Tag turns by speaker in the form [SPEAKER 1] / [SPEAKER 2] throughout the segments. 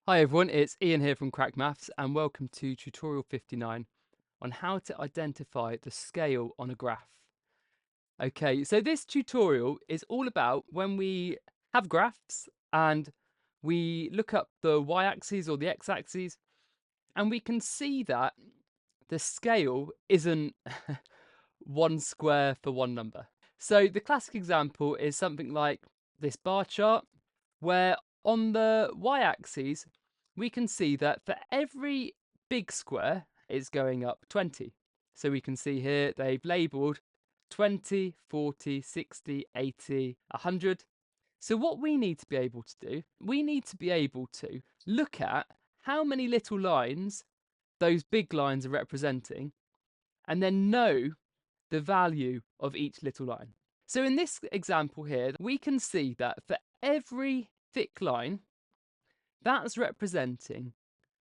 [SPEAKER 1] Hi everyone, it's Ian here from Crack Maths and welcome to tutorial 59 on how to identify the scale on a graph. Okay, so this tutorial is all about when we have graphs and we look up the y-axis or the x-axis and we can see that the scale isn't one square for one number. So the classic example is something like this bar chart where on the y-axis we can see that for every big square it's going up 20. So we can see here they've labelled 20, 40, 60, 80, 100. So what we need to be able to do, we need to be able to look at how many little lines those big lines are representing and then know the value of each little line. So in this example here, we can see that for every thick line, that's representing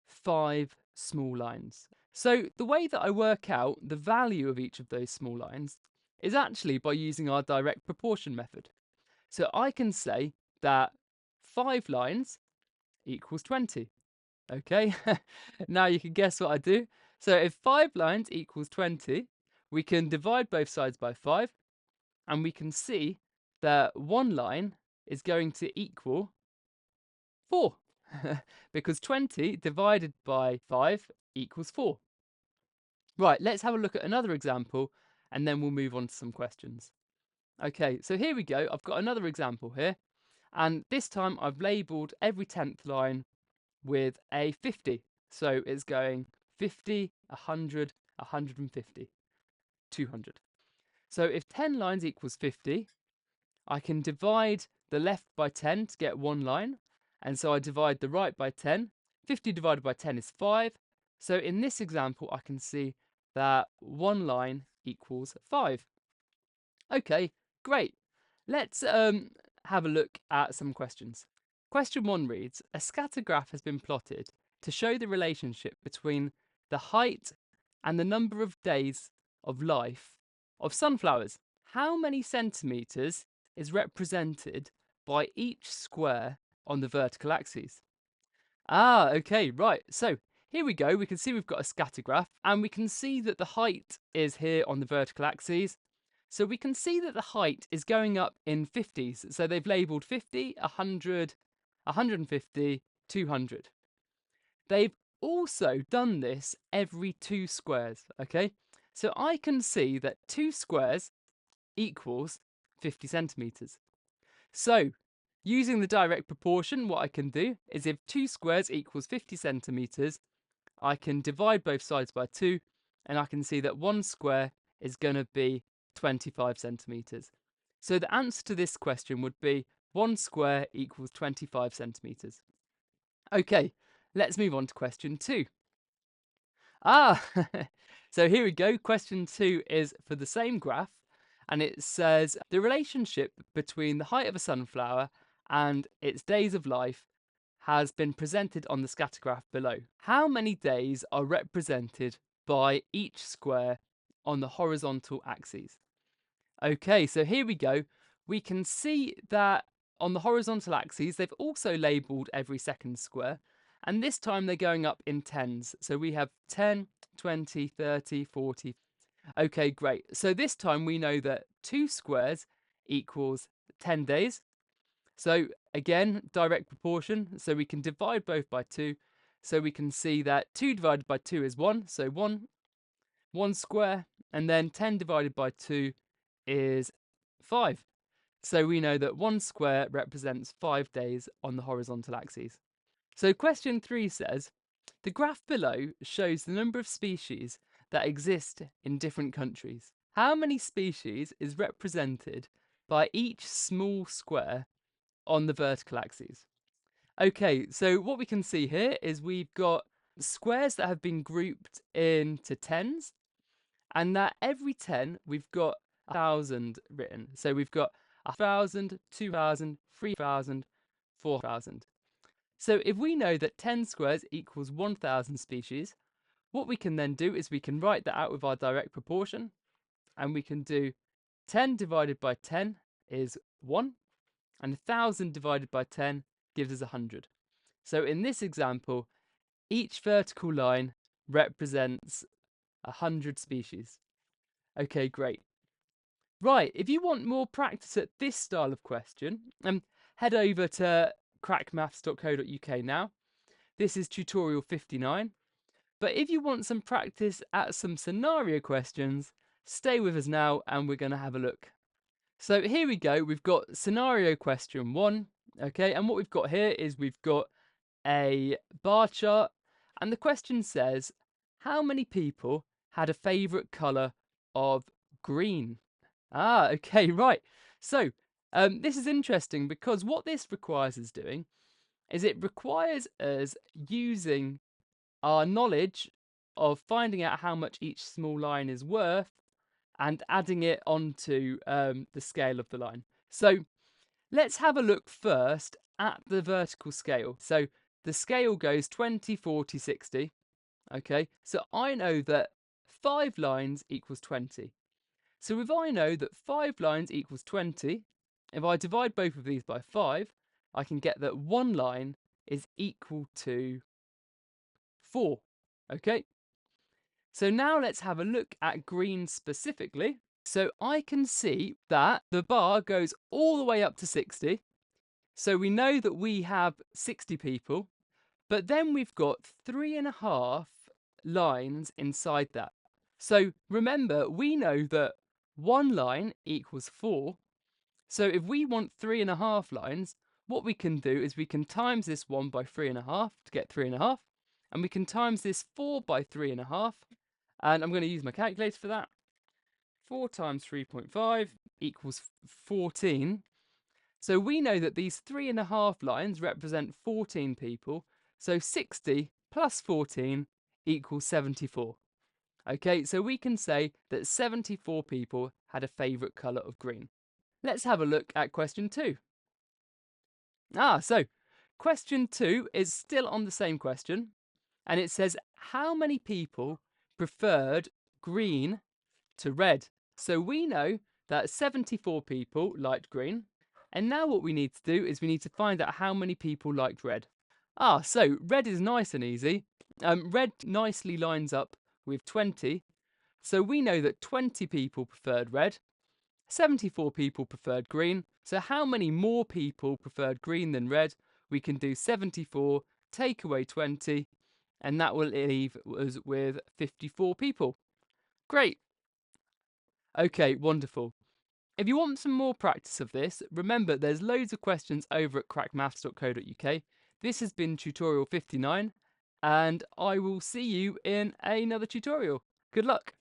[SPEAKER 1] 5 small lines. So the way that I work out the value of each of those small lines is actually by using our direct proportion method. So I can say that 5 lines equals 20. Okay, now you can guess what I do. So if 5 lines equals 20, we can divide both sides by 5 and we can see that one line is going to equal 4 because 20 divided by 5 equals 4. Right, let's have a look at another example and then we'll move on to some questions. Okay, so here we go. I've got another example here, and this time I've labelled every 10th line with a 50. So it's going 50, 100, 150, 200. So if 10 lines equals 50, I can divide the left by 10 to get one line. And so I divide the right by 10. 50 divided by 10 is 5. So in this example, I can see that one line equals 5. Okay, great. Let's have a look at some questions. Question 1 reads, a scatter graph has been plotted to show the relationship between the height and the number of days of life of sunflowers. How many centimetres is represented by each square on the vertical axis? Ah, okay, right. So here we go. We can see we've got a scatter graph and we can see that the height is here on the vertical axis. So we can see that the height is going up in 50s. So they've labelled 50, 100, 150, 200. They've also done this every 2 squares, okay? So I can see that 2 squares equals 50 centimetres. So using the direct proportion, what I can do is if 2 squares equals 50 centimetres, I can divide both sides by 2 and I can see that 1 square is going to be 25 centimetres. So the answer to this question would be 1 square equals 25 centimetres. Okay, let's move on to question 2. Ah, so here we go. Question 2 is for the same graph and it says the relationship between the height of a sunflower and its days of life has been presented on the scatter graph below. How many days are represented by each square on the horizontal axes? Okay, so here we go. We can see that on the horizontal axes, they've also labelled every second square, and this time they're going up in tens. So we have 10, 20, 30, 40. Okay, great. So this time we know that 2 squares equals 10 days. So again, direct proportion. So we can divide both by 2. So we can see that 2 divided by 2 is 1. So 1 square. And then 10 divided by 2 is 5. So we know that 1 square represents 5 days on the horizontal axis. So question 3 says, the graph below shows the number of species that exist in different countries. How many species is represented by each small square on the vertical axis? Okay, so what we can see here is we've got squares that have been grouped into tens, and that every 10 we've got 1,000 written. So we've got 1,000, 2,000, 3,000, 4,000. So if we know that 10 squares equals 1,000 species, what we can then do is we can write that out with our direct proportion, and we can do 10 divided by 10 is 1, and 1,000 divided by 10 gives us 100. So in this example, each vertical line represents 100 species. Okay, great. Right, if you want more practice at this style of question, head over to crackmaths.co.uk now. This is tutorial 59. But if you want some practice at some scenario questions, stay with us now and we're going to have a look. So here we go. We've got scenario question 1. Okay, and what we've got here is we've got a bar chart, and the question says, how many people had a favourite colour of green? Ah, okay, right. So this is interesting because what this requires us doing is it requires us using our knowledge of finding out how much each small line is worth and adding it onto the scale of the line. So let's have a look first at the vertical scale. So the scale goes 20, 40, 60. Okay, so I know that 5 lines equals 20. So if I know that 5 lines equals 20, if I divide both of these by 5, I can get that 1 line is equal to 4. Okay, so now let's have a look at green specifically. So I can see that the bar goes all the way up to 60. So we know that we have 60 people, but then we've got 3.5 lines inside that. So remember, we know that 1 line equals 4. So if we want 3.5 lines, what we can do is we can times this 1 by 3.5 to get 3.5. And we can times this 4 by 3.5. And I'm going to use my calculator for that. 4 times 3.5 equals 14. So we know that these 3.5 lines represent 14 people. So 60 plus 14 equals 74. Okay, so we can say that 74 people had a favourite colour of green. Let's have a look at question 2. So question 2 is still on the same question. And it says, how many people preferred green to red? So we know that 74 people liked green. And now what we need to do is we need to find out how many people liked red. So red is nice and easy. Red nicely lines up with 20. So we know that 20 people preferred red. 74 people preferred green. So how many more people preferred green than red? We can do 74, take away 20, and that will leave us with 54 people. Great. Okay, wonderful. If you want some more practice of this, remember there's loads of questions over at crackmaths.co.uk. This has been tutorial 59, and I will see you in another tutorial. Good luck.